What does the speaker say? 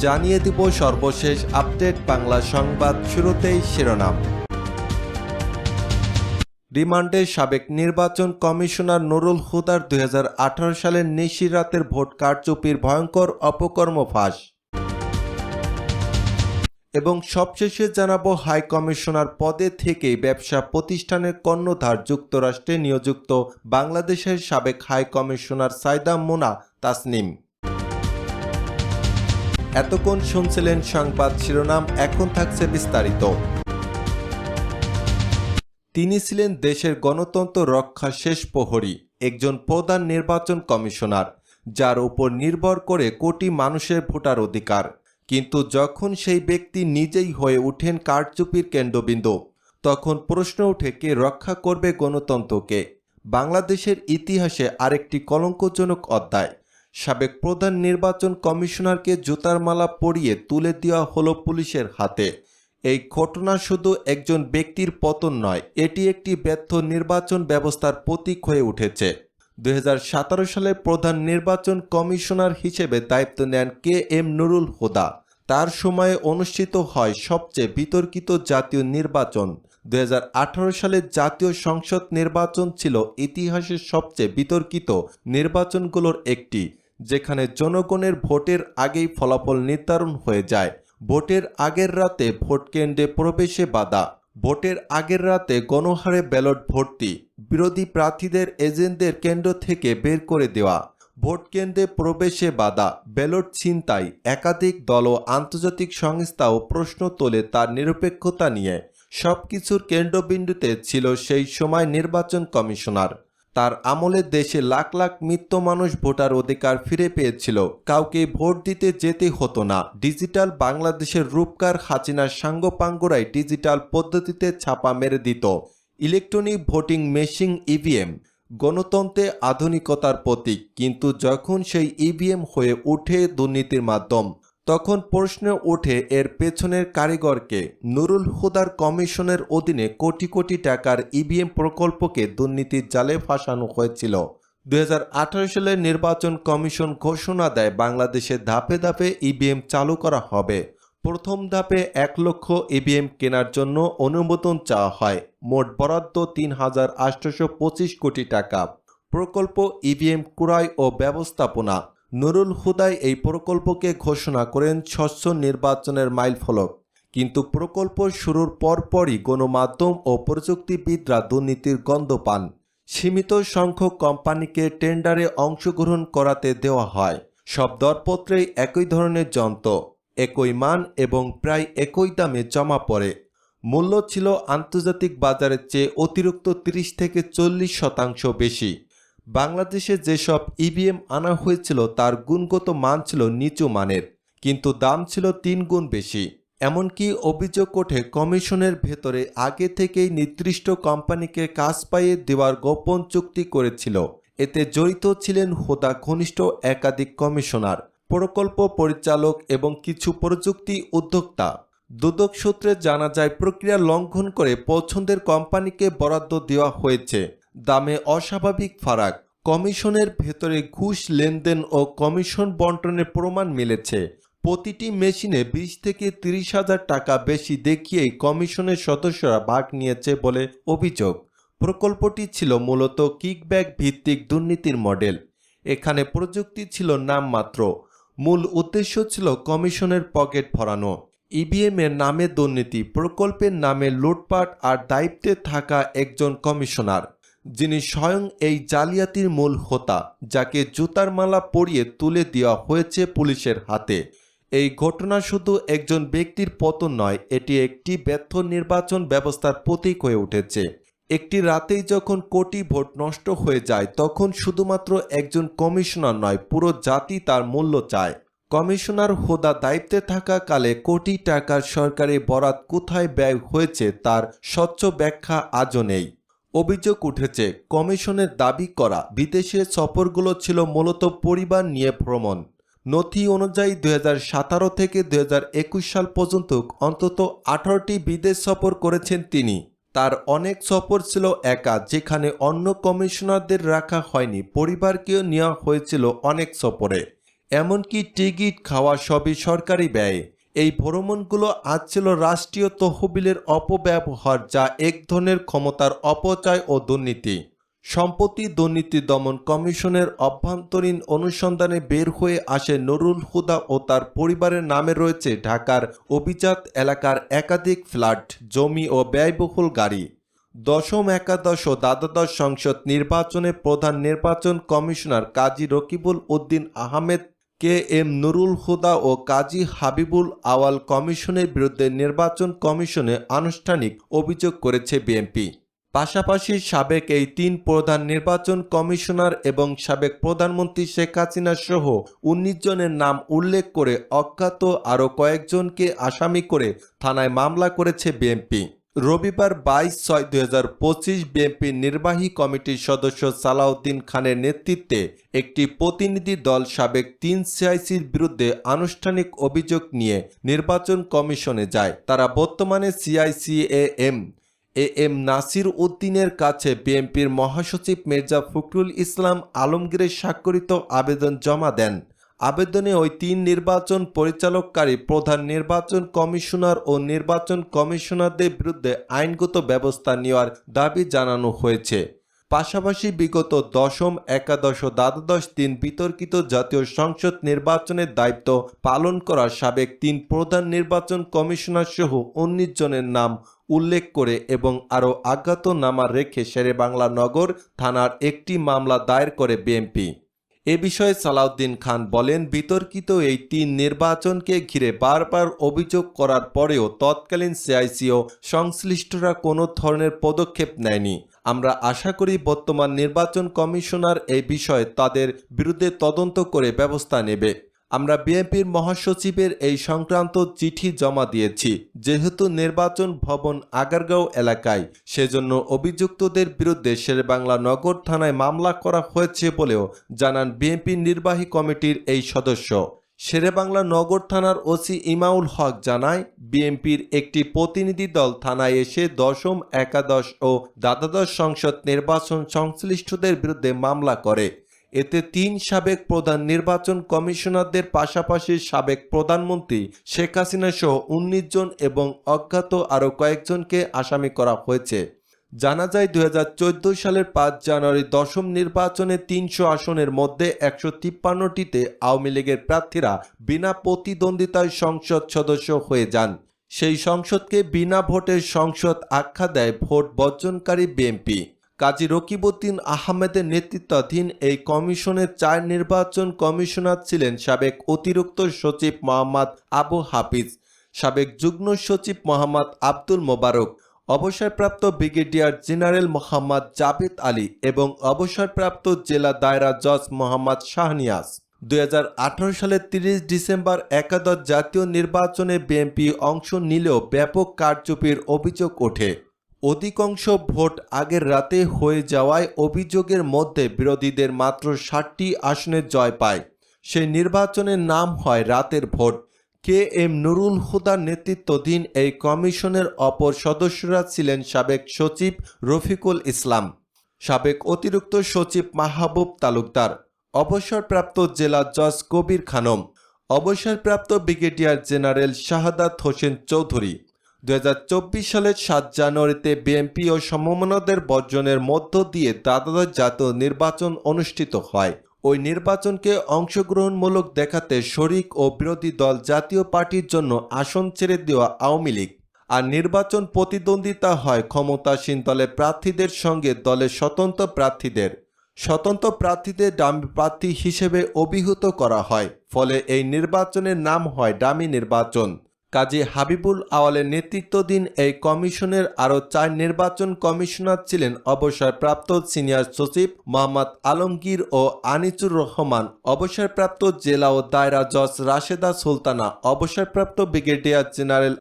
জানিয়ে দিব সর্বশেষ আপডেট বাংলা সংবাদ। শুরুতেই শিরোনাম। রিমান্ডে সাবেক নির্বাচন কমিশনার নুরুল হুদার 2018 সালের নিশির রাতের ভোট কারচুপির ভয়ঙ্কর অপকর্ম ফাঁস। এবং সবশেষে জানাবো হাই কমিশনার পদে থেকেই ব্যবসা প্রতিষ্ঠানের কর্ণধার যুক্তরাষ্ট্রে নিয়োজিত বাংলাদেশের সাবেক হাই কমিশনার সাইদা মোনা তাসনিম। এতক্ষণ শুনছিলেন সংবাদ শিরোনাম, এখন থাকছে বিস্তারিত। তিনি ছিলেন দেশের গণতন্ত্র রক্ষা শেষ প্রহরী, একজন প্রধান নির্বাচন কমিশনার, যার উপর নির্ভর করে কোটি মানুষের ভোটার অধিকার। কিন্তু যখন সেই ব্যক্তি নিজেই হয়ে ওঠেন কারচুপির কেন্দ্রবিন্দু, তখন প্রশ্ন ওঠে কে রক্ষা করবে গণতন্ত্রকে। বাংলাদেশের ইতিহাসে আরেকটি কলঙ্কজনক অধ্যায়। সাবেক প্রধান নির্বাচন কমিশনারকে জুতার মালা পরিয়ে তুলে দেওয়া হলো পুলিশের হাতে। এই ঘটনা শুধু একজন ব্যক্তির পতন নয়, এটি একটি ব্যর্থ নির্বাচন ব্যবস্থার প্রতীক হয়ে উঠেছে। 2017 সালে প্রধান নির্বাচন কমিশনার হিসেবে দায়িত্ব নেন KM নুরুল হুদা। তার সময়ে অনুষ্ঠিত হয় সবচেয়ে বিতর্কিত জাতীয় নির্বাচন। 2018 সালে জাতীয় সংসদ নির্বাচন ছিল ইতিহাসের সবচেয়ে বিতর্কিত নির্বাচনগুলোর একটি, যেখানে জনগণের ভোটের আগেই ফলাফল নির্ধারণ হয়ে যায়। ভোটের আগের রাতে ভোট কেন্দ্রে প্রবেশে বাধা, ভোটের আগের রাতে গণহারে ব্যালট ভর্তি, বিরোধী প্রার্থীদের এজেন্টদের কেন্দ্র থেকে বের করে দেওয়া, ভোট কেন্দ্রে প্রবেশে বাধা, ব্যালট ছিনতাই। একাধিক দল ও আন্তর্জাতিক সংস্থাও প্রশ্ন তোলে তার নিরপেক্ষতা নিয়ে। সবকিছুর কেন্দ্রবিন্দুতে ছিল সেই সময় নির্বাচন কমিশনার। তার আমলে দেশে লাখ লাখ মৃত মানুষ ভোটার অধিকার ফিরে পেয়েছিল। কাউকে ভোট দিতে যেতে হতো না। ডিজিটাল বাংলাদেশের রূপকার হাসিনার সাঙ্গপাঙ্গরাই ডিজিটাল পদ্ধতিতে ছাপা মেরে দিত। ইলেকট্রনিক ভোটিং মেশিন EVM গণতন্ত্রে আধুনিকতার প্রতীক, কিন্তু যখন সেই EVM হয়ে ওঠে দুর্নীতির মাধ্যম, তখন প্রশ্ন ওঠে এর পেছনের কারিগরকে। নুরুল হুদার কমিশনের অধীনে কোটি কোটি টাকার EVM প্রকল্পকে দুর্নীতির জালে ফাঁসানো হয়েছিল। 2018 সালে নির্বাচন কমিশন ঘোষণা দেয় বাংলাদেশে ধাপে ধাপে EVM চালু করা হবে। প্রথম ধাপে 1 লক্ষ EVM কেনার জন্য অনুমোদন চাওয়া হয়। মোট বরাদ্দ 3,825 কোটি টাকা। প্রকল্প EVM ক্রয় ও ব্যবস্থাপনা। নুরুল হুদাই এই প্রকল্পকে ঘোষণা করেন স্বচ্ছ নির্বাচনের মাইলফলক। কিন্তু প্রকল্প শুরুর পরপরই গণমাধ্যম ও প্রযুক্তিবিদরা দুর্নীতির গন্ধ পান। সীমিত সংখ্যক কোম্পানিকে টেন্ডারে অংশগ্রহণ করাতে দেওয়া হয়। সব দরপত্রেই একই ধরনের যন্ত্র, একই মান এবং প্রায় একই দামে জমা পড়ে। মূল্য ছিল আন্তর্জাতিক বাজারের চেয়ে অতিরিক্ত 30 থেকে 40% বেশি। বাংলাদেশে যেসব EVM আনা হয়েছিল তার গুণগত মান ছিল নিচু মানের, কিন্তু দাম ছিল 3 গুণ বেশি। এমনকি অভিযোগ ওঠে কমিশনের ভেতরে আগে থেকেই নির্দিষ্ট কোম্পানিকে কাজ পাইয়ে দেওয়ার গোপন চুক্তি করেছিল। এতে জড়িত ছিলেন হুদা ঘনিষ্ঠ একাধিক কমিশনার, প্রকল্প পরিচালক এবং কিছু প্রযুক্তি উদ্যোক্তা। দুদক সূত্রে জানা যায় প্রক্রিয়া লঙ্ঘন করে পছন্দের কোম্পানিকে বরাদ্দ দেওয়া হয়েছে। দামে অস্বাভাবিক ফারাক, কমিশনের ভেতরে ঘুষ লেনদেন ও কমিশন বন্টনের প্রমাণ মিলেছে। প্রতিটি মেশিনে 20 থেকে 30 হাজার টাকা বেশি দেখিয়েই কমিশনের সদস্যরা ভাগ নিয়েছে বলে অভিযোগ। প্রকল্পটি ছিল মূলত কিকব্যাক ভিত্তিক দুর্নীতির মডেল। এখানে প্রযুক্তি ছিল নামমাত্র, মূল উদ্দেশ্য ছিল কমিশনের পকেট ভরানো। EVM এর নামে দুর্নীতি, প্রকল্পের নামে লুটপাট আর দায়িত্বে থাকা একজন কমিশনার, যিনি স্বয়ং এই জালিয়াতির মূল হোতা, যাকে জুতার মালা পরিয়ে তুলে দেওয়া হয়েছে পুলিশের হাতে। এই ঘটনা শুধু একজন ব্যক্তির পতন নয়, এটি একটি ব্যর্থ নির্বাচন ব্যবস্থার প্রতীক হয়ে উঠেছে। একটি রাতেই যখন কোটি ভোট নষ্ট হয়ে যায়, তখন শুধুমাত্র একজন কমিশনার নয়, পুরো জাতি তার মূল্য চায়। কমিশনার হুদা দায়িত্বে থাকাকালে কোটি টাকার সরকারি বরাত কোথায় ব্যয় হয়েছে তার স্বচ্ছ ব্যাখ্যা আজও নেই। অভিযোগ উঠেছে কমিশনের দাবি করা বিদেশে সফরগুলো ছিল মূলত পরিবার নিয়ে ভ্রমণ। নথি অনুযায়ী 2017 থেকে 2021 সাল পর্যন্ত অন্তত 18টি বিদেশ সফর করেছেন তিনি। তার অনেক সফর ছিল একা, যেখানে অন্য কমিশনারদের রাখা হয়নি, পরিবারকেও নেওয়া হয়েছিল অনেক সফরে। এমনকি টিকিট খাওয়া সবই সরকারি ব্যয়ে। এই ভ্রমণগুলো আজ ছিল রাষ্ট্রীয় তহবিলের অপব্যবহার, যা এক ধরনের ক্ষমতার অপচয় ও দুর্নীতি। সম্প্রতি দুর্নীতি দমন কমিশনের অভ্যন্তরীণ অনুসন্ধানে বের হয়ে আসে নুরুল হুদা ও তার পরিবারের নামে রয়েছে ঢাকার অভিজাত এলাকার একাধিক ফ্ল্যাট, জমি ও ব্যয়বহুল গাড়ি। দশম, একাদশ ও দ্বাদশ সংসদ নির্বাচনে প্রধান নির্বাচন কমিশনার কাজী রকিবুল উদ্দিন আহমেদ, কে এম নুরুল হুদা ও কাজী হাবিবুল আওয়াল কমিশনের বিরুদ্ধে নির্বাচন কমিশনে আনুষ্ঠানিক অভিযোগ করেছে বিএনপি। পাশাপাশি সাবেক এই তিন প্রধান নির্বাচন কমিশনার এবং সাবেক প্রধানমন্ত্রী শেখ হাসিনা সহ ১৯ জনের নাম উল্লেখ করে অজ্ঞাত আরও কয়েকজনকে আসামি করে থানায় মামলা করেছে বিএনপি। রবিবার ২২/৬/২০২৫ বিএনপির নির্বাহী কমিটির সদস্য সালাউদ্দিন খানের নেতৃত্বে একটি প্রতিনিধি দল সাবেক ৩ সিআইসির বিরুদ্ধে আনুষ্ঠানিক অভিযোগ নিয়ে নির্বাচন কমিশনে যায়। তারা বর্তমানে এ এম নাসির উদ্দিনের কাছে বিএনপির মহাসচিব মির্জা ফখরুল ইসলাম আলমগীরের স্বাক্ষরিত আবেদন জমা দেন। আবেদনে ওই তিন নির্বাচন পরিচালককারী প্রধান নির্বাচন কমিশনার ও নির্বাচন কমিশনারদের বিরুদ্ধে আইনগত ব্যবস্থা নেওয়ার দাবি জানানো হয়েছে। পাশাপাশি বিগত দশম, একাদশ ও দ্বাদশ তিন বিতর্কিত জাতীয় সংসদ নির্বাচনের দায়িত্ব পালন করা সাবেক তিন প্রধান নির্বাচন কমিশনার সহ ১৯ জনের নাম উল্লেখ করে এবং আরও অজ্ঞাতনামা রেখে শেরেবাংলা নগর থানার একটি মামলা দায়ের করে বিএনপি। এ বিষয়ে সালাউদ্দিন খান বলেন, বিতর্কিত এই তিন নির্বাচনকে ঘিরে বারবার অভিযোগ করার পরেও তৎকালীন সিআইসি ও সংশ্লিষ্টরা কোনো ধরনের পদক্ষেপ নেয়নি। আমরা আশা করি বর্তমান নির্বাচন কমিশনার এই বিষয়ে তাদের বিরুদ্ধে তদন্ত করে ব্যবস্থা নেবে। আমরা বিএনপির মহাসচিবের এই সংক্রান্ত চিঠি জমা দিয়েছি। যেহেতু নির্বাচন ভবন আগারগাঁও এলাকায়, সেজন্য অভিযুক্তদের বিরুদ্ধে শেরেবাংলা নগর থানায় মামলা করা হয়েছে বলেও জানান বিএনপির নির্বাহী কমিটির এই সদস্য। শেরেবাংলা নগর থানার ওসি ইমাউল হক জানায়, বিএনপির একটি প্রতিনিধি দল থানায় এসে দশম, একাদশ ও দ্বাদশ সংসদ নির্বাচন সংশ্লিষ্টদের বিরুদ্ধে মামলা করে। এতে তিন সাবেক প্রধান নির্বাচন কমিশনারদের পাশাপাশি সাবেক প্রধানমন্ত্রী শেখ হাসিনা সহ ১৯ জন এবং অজ্ঞাত আরও কয়েকজনকে আসামি করা হয়েছে। জানা যায় ২০১৪ সালের ৫ জানুয়ারি দশম নির্বাচনে ৩০০ আসনের মধ্যে ১৫৩টিতে আওয়ামী লীগের প্রার্থীরা বিনা প্রতিদ্বন্দ্বিতায় সংসদ সদস্য হয়ে যান। সেই সংসদকে বিনা ভোটের সংসদ আখ্যা দেয় ভোট বর্জনকারী বিএনপি। কাজী রকিবউদ্দিন আহমেদের নেতৃত্বাধীন এই কমিশনের ৪ নির্বাচন কমিশনার ছিলেন সাবেক অতিরিক্ত সচিব মোহাম্মদ আবু হাফিজ, সাবেক যুগ্ম সচিব মোহাম্মদ আব্দুল মোবারক, অবসরপ্রাপ্ত ব্রিগেডিয়ার জেনারেল মোহাম্মদ জাভেদ আলী এবং অবসরপ্রাপ্ত জেলা দায়রা জজ মোহাম্মদ শাহনিয়াজ। ২০১৮ সালের ৩০ ডিসেম্বর একাদশ জাতীয় নির্বাচনে বিএনপি অংশ নিলেও ব্যাপক কারচুপির অভিযোগ ওঠে। অধিকাংশ ভোট আগের রাতে হয়ে যাওয়ায় অভিযোগের মধ্যে বিরোধীদের মাত্র ৬০টি আসনে জয় পায়। সেই নির্বাচনের নাম হয় রাতের ভোট। কে এম নুরুল হুদার নেতৃত্বাধীন এই কমিশনের অপর সদস্যরা ছিলেন সাবেক সচিব রফিকুল ইসলাম, সাবেক অতিরিক্ত সচিব মাহবুব তালুকদার, অবসরপ্রাপ্ত জেলা জজ কবির খানম, অবসরপ্রাপ্ত ব্রিগেডিয়ার জেনারেল শাহাদাত হোসেন চৌধুরী। ২০২৪ সালের ৭ জানুয়ারিতে বিএনপি ও সমমনাদের বর্জনের মধ্য দিয়ে দ্বাদশ জাতীয় নির্বাচন অনুষ্ঠিত হয়। ওই নির্বাচনকে অংশগ্রহণমূলক দেখাতে শরিক ও বিরোধী দল জাতীয় পার্টির জন্য আসন ছেড়ে দেওয়া আওয়ামী লীগ আর নির্বাচন প্রতিদ্বন্দ্বিতা হয় ক্ষমতাসীন দলের প্রার্থীদের সঙ্গে দলের স্বতন্ত্র প্রার্থীদের ডামি প্রার্থী হিসেবে অভিহিত করা হয়। ফলে এই নির্বাচনের নাম হয় ডামি নির্বাচন। কাজী হাবিবুল আওয়ালের নেতৃত্বাধীন এই কমিশনের আরও ৪ নির্বাচন কমিশনার ছিলেন অবসরপ্রাপ্ত সিনিয়র সচিব মোহাম্মদ আলমগীর ও আনিসুর রহমান, অবসরপ্রাপ্ত জেলা ও দায়রা জজ রাশেদা সুলতানা, অবসরপ্রাপ্ত ব্রিগেডিয়ার জেনারেল